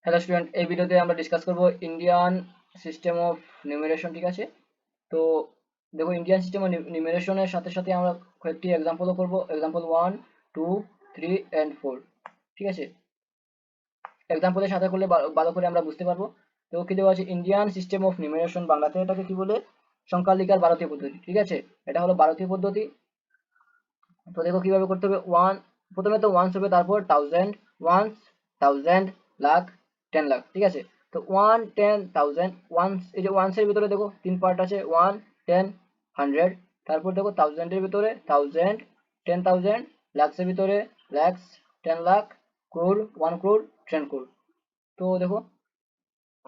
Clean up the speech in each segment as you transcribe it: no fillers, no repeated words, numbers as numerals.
Hello student, এই ভিডিওতে আমরা ডিসকাস করব ইন্ডিয়ান সিস্টেম অফ নিউমেরেশন। ঠিক আছে, তো দেখো ইন্ডিয়ান সিস্টেম অফ নিউমেরেশনের সাথে সাথে আমরা কয়েকটি এক্সাম্পলও করব। Example 1, 2, 3 and 4। ঠিক আছে, এক্সাম্পলের সাথে করলে ভালো করে আমরা বুঝতে পারবো। তো কি দেওয়া আছে, ইন্ডিয়ান সিস্টেম অফ নিউমেরেশন, বাংলাতে এটাকে কি বলে, সংখ্যা লিখার ভারতীয় পদ্ধতি। ঠিক আছে, এটা হলো ভারতীয় পদ্ধতি। তো দেখো কিভাবে করতে হবে। প্রথমে তো ওয়ান্স হবে, তারপর thousand, ones, thousand, lakh, 10 lakh. ঠিক আছে, তো 1, 10, 1000 ওয়ান্স, এই যে ওয়ান্স এর ভিতরে দেখো তিন পার্ট আছে, 1, 10, 100। তারপর দেখো থাউজেন্ডের ভিতরে থাউজেন্ড, 10,000, লাক্স এর ভিতরে lux, 10 lakh, crore, 1 crore, 10 crore। তো দেখো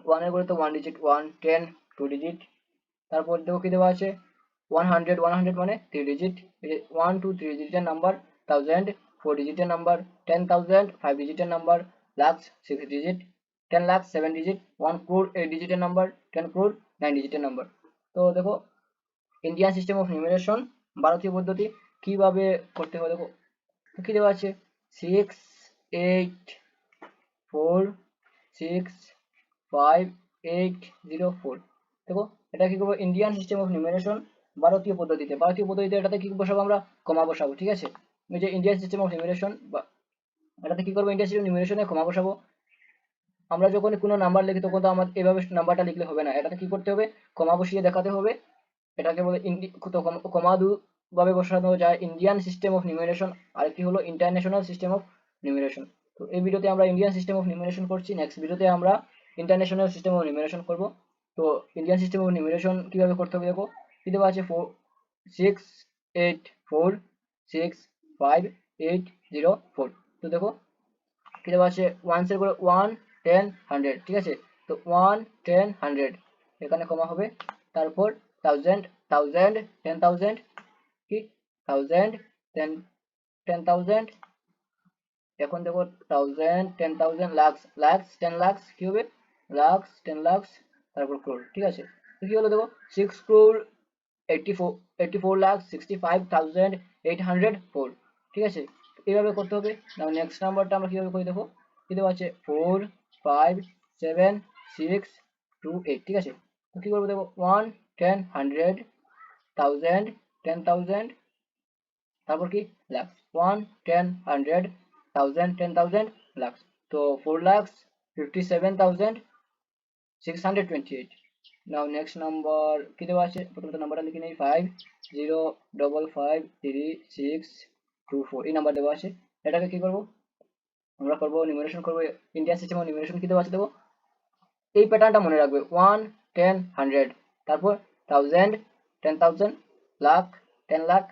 ওয়ান এর পরে তো 1 ডিজিট, 1, 10, 2 ডিজিট। তারপর দেখো কি দেওয়া আছে, 100, 100 মানে 3 ডিজিট। 1, 2, 3 ডিজিটের নাম্বার, থাউজেন্ড 4 ডিজিটের নাম্বার, 10,000 5 ডিজিটের number, lakhs 6 digit, 10 lakh 7 digit, 1 crore 8 ডিজিটের নাম্বার, 10 crore 9 ডিজিটের নাম্বার। তো দেখো ইন্ডিয়ান সিস্টেম অফ নিউমেরেশন, ভারতীয় পদ্ধতি কিভাবে করতে হবে। দেখো কি দেওয়া আছে, 6, 8, 4, 6, 5, 8, 0, 4। দেখো এটা কি করবো, ইন্ডিয়ান সিস্টেম অফ নিউমেরেশন, ভারতীয় পদ্ধতিতে এটাতে কি বসাবো আমরা, কমা বসাবো। ঠিক আছে, এই যে ইন্ডিয়ান সিস্টেম অফ নিউমেরেশন, এটাতে কি করবো, ইন্ডিয়ান সিস্টেম নিউমেরেশনে কমা বসাবো। আমরা যখন কোনো নাম্বার লিখি তখন তো আমাদের এভাবে নাম্বারটা লিখলে হবে না, এটাতে কি করতে হবে, কমা বসিয়ে দেখাতে হবে। এটাকে বলে কমা দু ভাবে বসানো যায় ইন্ডিয়ান সিস্টেম অফ নিউমেরেশন, আরেকটি হলো ইন্টারন্যাশনাল সিস্টেম অফ নিউমেরেশন। তো এই ভিডিওতে আমরা ইন্ডিয়ান সিস্টেম অফ নিউমেরেশন করছি, নেক্সট ভিডিওতে আমরা ইন্টারন্যাশনাল সিস্টেম অফ নিউমেরেশন করব। তো ইন্ডিয়ান সিস্টেম অফ নিউমেরেশন কিভাবে করতে হবে দেখো, কি দেওয়া আছে, 6, 8, 4, 6, 5, 8, 0, 4। তো দেখো কি দেওয়া আছে, ওয়ান্স এর পরে 1, 10, 100। ঠিক আছে, তো 1, 10, 100 এখানে কমা হবে। তারপর থাউজেন্ড, থাউজেন্ড, 10,000, কি থাউজেন্ড, 10,000। এখন দেখো থাউজেন্ড, 10,000, লাক্স, লাক্স, 10 লাক্স, কি হবে, লাক্স, 10 লাক্স, তারপর ক্রোর। ঠিক আছে, তো কি হলো দেখো, 6 crore 84,65,804। ঠিক আছে, এইভাবে করতে হবে। নাও নেক্সট নাম্বারটা আমরা কিভাবে করি দেখো, কি দেওয়া আছে, 4, 5, 7, 6, 2, 8। ঠিক আছে, তো কি করবো দেখো, 1, 10, 100, থাউজেন্ড, 10,000, তারপর কি লাক্স, 1, 10, 100, থাউজেন্ড, 10,000, লাক্স। তো 4,57,628। নাও নেক্সট নাম্বার কি দেওয়া আছে, প্রথমত নাম্বারটা লিখে নেই, 50553624, এই নাম্বার দেওয়া আছে। এটাকে কি করবো, আমরা করবো নিউমারেশন করবো। ইন্ডিয়ান সিস্টেম অফ নিউমারেশন কি দেওয়া আছে দেখো, এই প্যাটার্নটা মনে রাখবে, 1, 10, 100, তারপর thousand, 10,000, lakh, 10 lakh,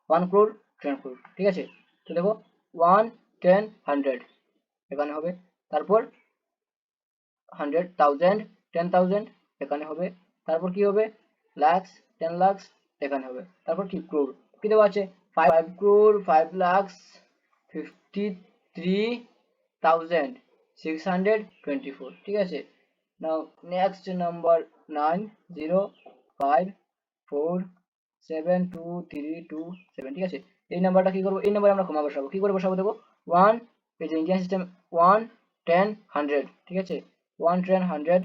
1 crore, 10 crore। ঠিক আছে, তো দেখো 1, 10, 100 এখানে হবে, তারপর 100,000, 10,000 এখানে হবে, তারপর কি হবে, লাক্স, 10 লাক্স এখানে হবে, তারপর কি ক্রোর। কি দেওয়া আছে, 5 crore 5,53,624। ঠিক আছে, নাও নেক্সট নাম্বার 9055472327। ঠিক আছে, এই নাম্বারটা কি করবো, এই নাম্বারে আমরা কমা বসাবো। কি করে বসাবো দেখো, ওয়ান, এই যে ইন্ডিয়ান সিস্টেম, 1, 10, 100। ঠিক আছে, 1, 10, 100,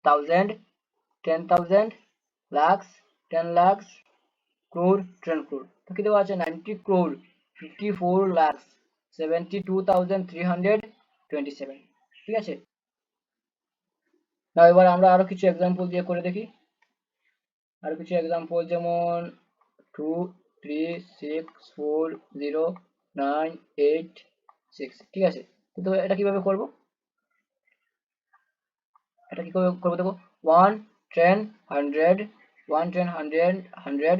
থাউজেন্ড, 10,000, লাক্স, 10 লাক্স, ক্রোর, 10 crore। তো কি দেওয়া আছে, 90 crore 54,72,327। ঠিক আছে, না এবার আমরা আরো কিছু এক্সাম্পল দিয়ে করে দেখি। আরো কিছু এক্সাম্পল যেমন 2, 3, 6, 4, 0, 9, 8, 6। ঠিক আছে, কিন্তু এটা কিভাবে করব, এটা কি করে করবো দেখো, 1, 10, 100, 1, 10, 100, 100,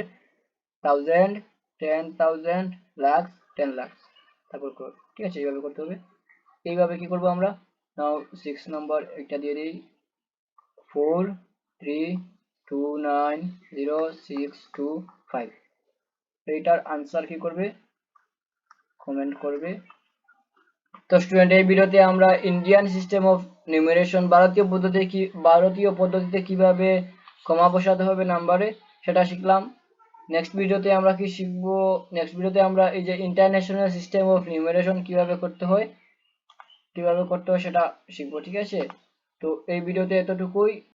থাউজেন্ড, 10,000, লাক্স, 10 লাক্স, তারপর ক্রোর। ঠিক আছে, এইভাবে করতে হবে। এইভাবে কি করব আমরা, নাও 6 নম্বর একটা দিয়ে দিই, 4, 3, 2, 9, 0, 6, 2, 5। এইটার আনসার কি করবে, কমেন্ট করবে। তো স্টুডেন্ট, এই ভিডিওতে আমরা ইন্ডিয়ান সিস্টেম অফ নিউমেরেশন, ভারতীয় পদ্ধতিতে কিভাবে কমা বসাতে হবে নাম্বারে সেটা শিখলাম। নেক্সট ভিডিওতে আমরা কি শিখবো, নেক্সট ভিডিওতে আমরা এই যে ইন্টারন্যাশনাল সিস্টেম অফ নিউমেরেশন কিভাবে করতে হয় কিভাবে করতে হয় সেটা শিখবো, ঠিক আছে। তো এই ভিডিওতে এতটুকুই।